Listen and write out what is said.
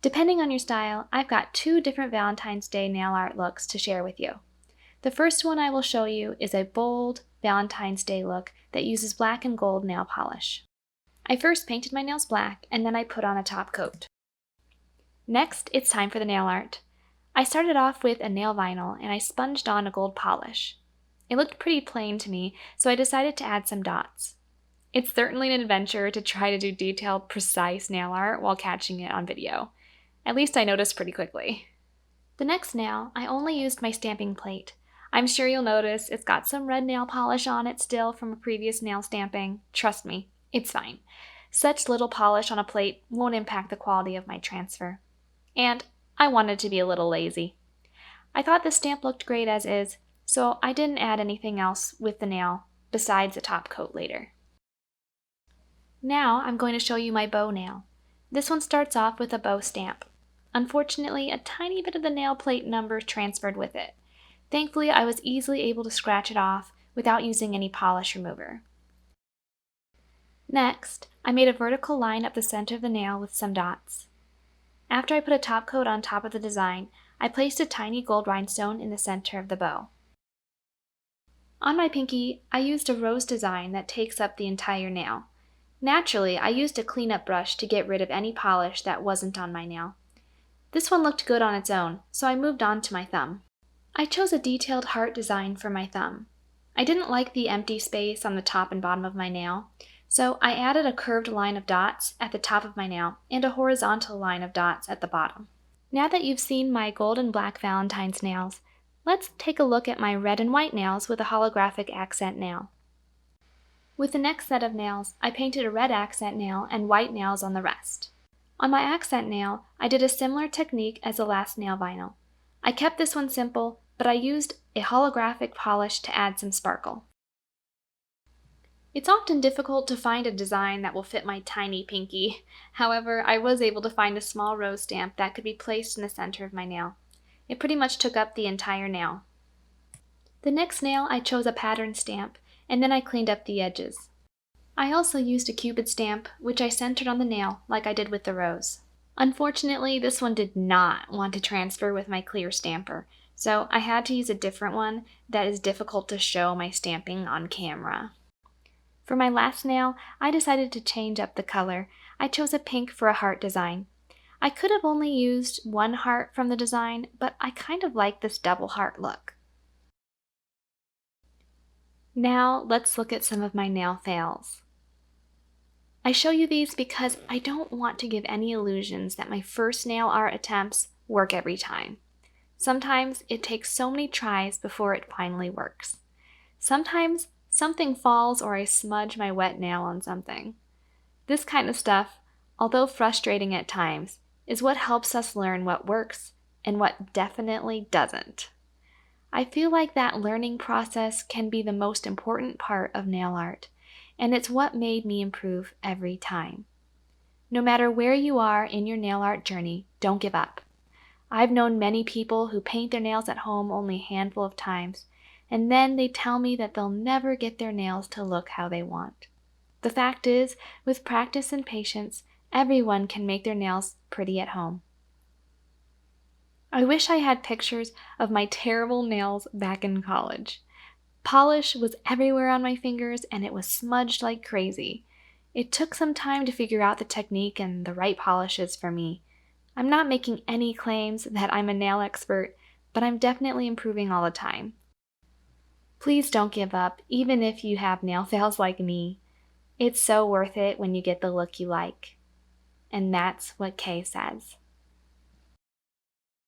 Depending on your style, I've got 2 different Valentine's Day nail art looks to share with you. The first one I will show you is a bold Valentine's Day look that uses black and gold nail polish. I first painted my nails black and then I put on a top coat. Next, it's time for the nail art. I started off with a nail vinyl and I sponged on a gold polish. It looked pretty plain to me, so I decided to add some dots. It's certainly an adventure to try to do detailed, precise nail art while catching it on video. At least I noticed pretty quickly. The next nail, I only used my stamping plate. I'm sure you'll notice it's got some red nail polish on it still from a previous nail stamping. Trust me, it's fine. Such little polish on a plate won't impact the quality of my transfer. And I wanted to be a little lazy. I thought the stamp looked great as is, so I didn't add anything else with the nail besides a top coat later. Now I'm going to show you my bow nail. This one starts off with a bow stamp. Unfortunately, a tiny bit of the nail plate number transferred with it. Thankfully, I was easily able to scratch it off without using any polish remover. Next, I made a vertical line up the center of the nail with some dots. After I put a top coat on top of the design, I placed a tiny gold rhinestone in the center of the bow. On my pinky, I used a rose design that takes up the entire nail. Naturally, I used a cleanup brush to get rid of any polish that wasn't on my nail. This one looked good on its own, so I moved on to my thumb. I chose a detailed heart design for my thumb. I didn't like the empty space on the top and bottom of my nail, so I added a curved line of dots at the top of my nail and a horizontal line of dots at the bottom. Now that you've seen my gold and black Valentine's nails, let's take a look at my red and white nails with a holographic accent nail. With the next set of nails, I painted a red accent nail and white nails on the rest. On my accent nail, I did a similar technique as the last nail vinyl. I kept this one simple, but I used a holographic polish to add some sparkle. It's often difficult to find a design that will fit my tiny pinky. However, I was able to find a small rose stamp that could be placed in the center of my nail. It pretty much took up the entire nail. The next nail, I chose a pattern stamp, and then I cleaned up the edges. I also used a Cupid stamp, which I centered on the nail like I did with the rose. Unfortunately, this one did not want to transfer with my clear stamper, so I had to use a different one that is difficult to show my stamping on camera. For my last nail, I decided to change up the color. I chose a pink for a heart design. I could have only used one heart from the design, but I kind of like this double heart look. Now let's look at some of my nail fails. I show you these because I don't want to give any illusions that my first nail art attempts work every time. Sometimes it takes so many tries before it finally works. Sometimes something falls or I smudge my wet nail on something. This kind of stuff, although frustrating at times, is what helps us learn what works and what definitely doesn't. I feel like that learning process can be the most important part of nail art, and it's what made me improve every time. No matter where you are in your nail art journey, don't give up. I've known many people who paint their nails at home only a handful of times, and then they tell me that they'll never get their nails to look how they want. The fact is, with practice and patience, everyone can make their nails pretty at home. I wish I had pictures of my terrible nails back in college. Polish was everywhere on my fingers and it was smudged like crazy. It took some time to figure out the technique and the right polishes for me. I'm not making any claims that I'm a nail expert, but I'm definitely improving all the time. Please don't give up, even if you have nail fails like me. It's so worth it when you get the look you like. And that's what Kay says.